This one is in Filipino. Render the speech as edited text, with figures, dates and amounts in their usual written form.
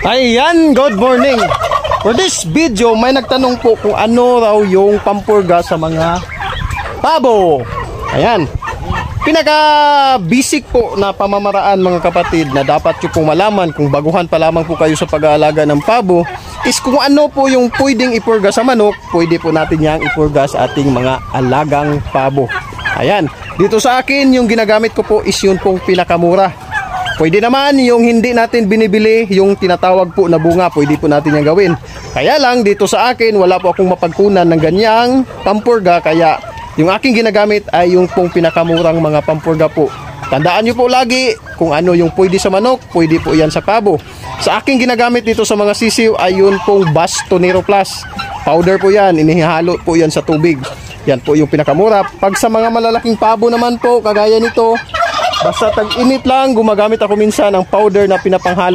Ayan, good morning. For this video, may nagtanong po kung ano raw yung pampurga sa mga pabo. Ayan. Pinaka-basic po na pamamaraan mga kapatid na dapat nyo pong malaman kung baguhan pa lamang po kayo sa pag-aalaga ng pabo is kung ano po yung pwedeng ipurga sa manok, pwede po natin yang ipurga sa ating mga alagang pabo. Ayan. Dito sa akin, yung ginagamit ko po is yun pong pinakamura. Pwede naman yung hindi natin binibili, yung tinatawag po na bunga, pwede po natin yung gawin. Kaya lang dito sa akin, wala po akong mapagkunan ng ganyang pampurga, kaya yung aking ginagamit ay yung pong pinakamurang mga pampurga po. Tandaan nyo po lagi kung ano yung pwede sa manok, pwede po yan sa pabo. Sa aking ginagamit dito sa mga sisiw ay yun pong Bastonero Plus. Powder po yan, inihalo po yan sa tubig. Yan po yung pinakamura. Pag sa mga malalaking pabo naman po, kagaya nito, basta tag-init lang, gumagamit ako minsan ng powder na pinapanghalo